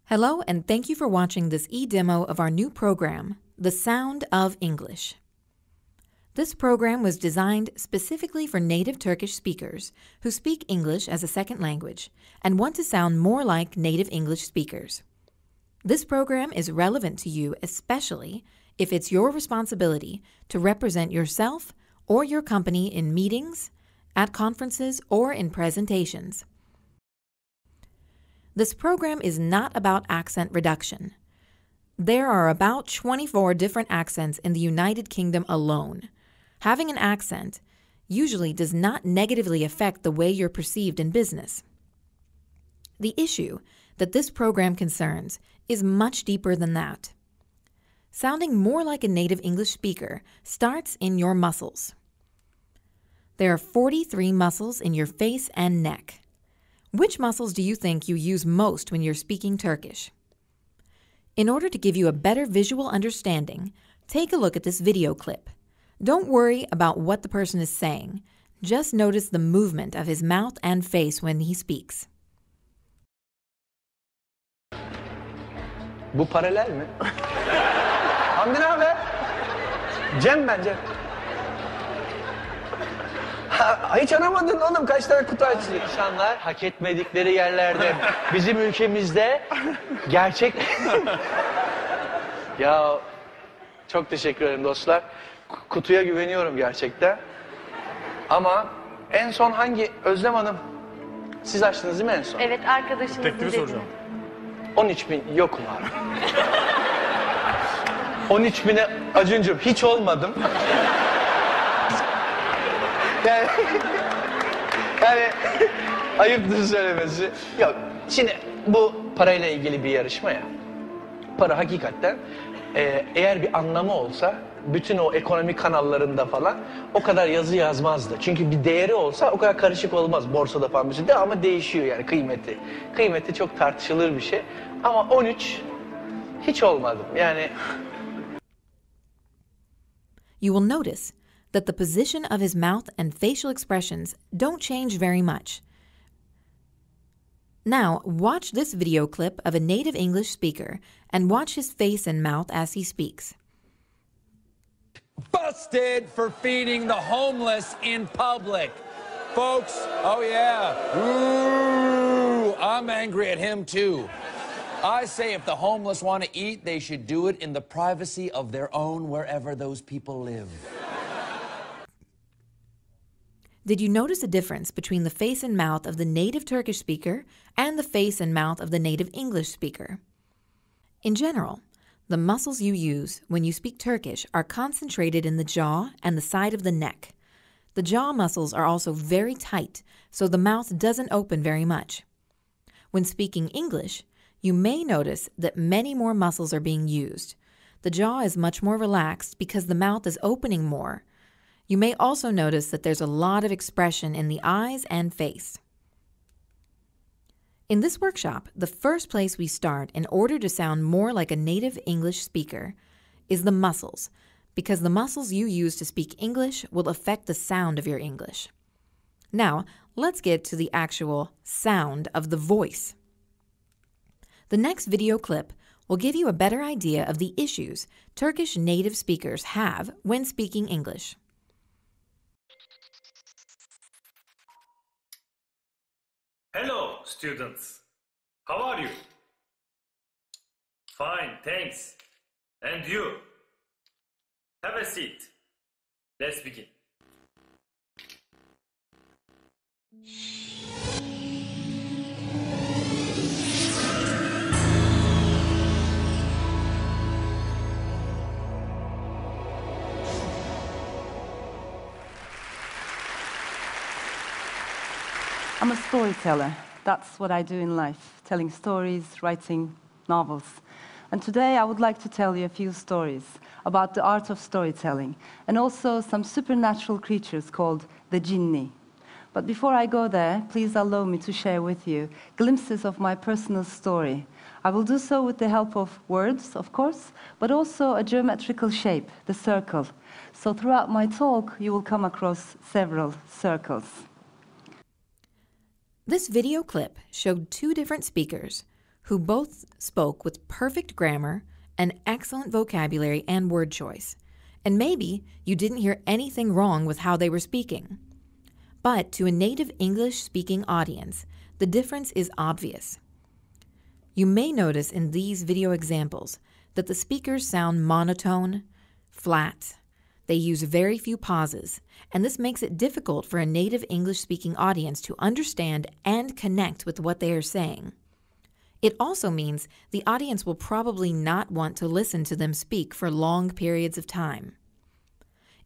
Hello, and thank you for watching this e-demo of our new program, The Sound of English. This program was designed specifically for native Turkish speakers who speak English as a second language and want to sound more like native English speakers. This program is relevant to you especially if it's your responsibility to represent yourself or your company in meetings, at conferences, or in presentations. This program is not about accent reduction. There are about 24 different accents in the United Kingdom alone. Having an accent usually does not negatively affect the way you're perceived in business. The issue that this program concerns is much deeper than that. Sounding more like a native English speaker starts in your muscles. There are 43 muscles in your face and neck. Which muscles do you think you use most when you're speaking Turkish? In order to give you a better visual understanding, take a look at this video clip. Don't worry about what the person is saying. Just notice the movement of his mouth and face when he speaks. Bu paralel mi? Hamdi ne haber? Cem ben Cem. Hiç aramadın oğlum, kaç tane kutu açtın? İnsanlar hak etmedikleri yerlerde, bizim ülkemizde gerçek... Ya çok teşekkür ederim dostlar. Kutuya güveniyorum gerçekten. Ama en son hangi, Özlem Hanım, siz açtınız değil mi en son? Evet, arkadaşınızın Teklifi soracağım. 13.000 yokum abi. 13.000'e Acuncuğum hiç olmadım. Yani ayıptır söylemesi. Yok, şimdi bu parayla ilgili bir yarışma ya. Para hakikaten eğer bir anlamı olsa bütün o ekonomi kanallarında falan o kadar yazı yazmazdı. Çünkü bir değeri olsa o kadar karışık olmaz borsada falan bir şey de, ama değişiyor yani kıymeti. Kıymeti çok tartışılır bir şey. Ama 13 hiç olmadım yani. You will notice that the position of his mouth and facial expressions don't change very much. Now, watch this video clip of a native English speaker and watch his face and mouth as he speaks. Busted for feeding the homeless in public. Folks, oh yeah. Ooh, I'm angry at him too. I say if the homeless want to eat, they should do it in the privacy of their own wherever those people live. Did you notice a difference between the face and mouth of the native Turkish speaker and the face and mouth of the native English speaker? In general, the muscles you use when you speak Turkish are concentrated in the jaw and the side of the neck. The jaw muscles are also very tight, so the mouth doesn't open very much. When speaking English, you may notice that many more muscles are being used. The jaw is much more relaxed because the mouth is opening more. You may also notice that there's a lot of expression in the eyes and face. In this workshop, the first place we start in order to sound more like a native English speaker is the muscles, because the muscles you use to speak English will affect the sound of your English. Now, let's get to the actual sound of the voice. The next video clip will give you a better idea of the issues Turkish native speakers have when speaking English. Hello, students. How are you? Fine, thanks. And you? Have a seat. Let's begin. I'm a storyteller. That's what I do in life, telling stories, writing novels. And today I would like to tell you a few stories about the art of storytelling and also some supernatural creatures called the jinni. But before I go there, please allow me to share with you glimpses of my personal story. I will do so with the help of words, of course, but also a geometrical shape, the circle. So throughout my talk, you will come across several circles. This video clip showed two different speakers who both spoke with perfect grammar and excellent vocabulary and word choice. And maybe you didn't hear anything wrong with how they were speaking. But to a native English-speaking audience, the difference is obvious. You may notice in these video examples that the speakers sound monotone, flat. They use very few pauses, and this makes it difficult for a native English-speaking audience to understand and connect with what they are saying. It also means the audience will probably not want to listen to them speak for long periods of time.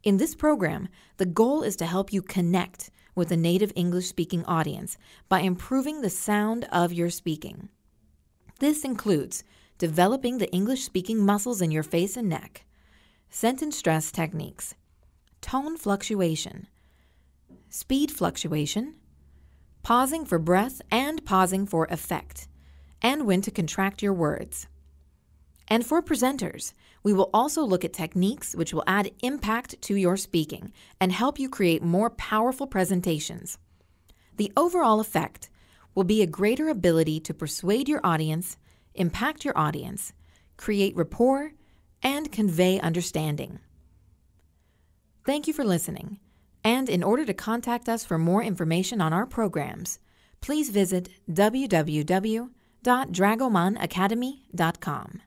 In this program, the goal is to help you connect with a native English-speaking audience by improving the sound of your speaking. This includes developing the English-speaking muscles in your face and neck, sentence stress techniques, tone fluctuation, speed fluctuation, pausing for breath and pausing for effect, and when to contract your words. And for presenters, we will also look at techniques which will add impact to your speaking and help you create more powerful presentations. The overall effect will be a greater ability to persuade your audience, impact your audience, create rapport, and convey understanding. Thank you for listening, and in order to contact us for more information on our programs, please visit www.dragomanacademy.com.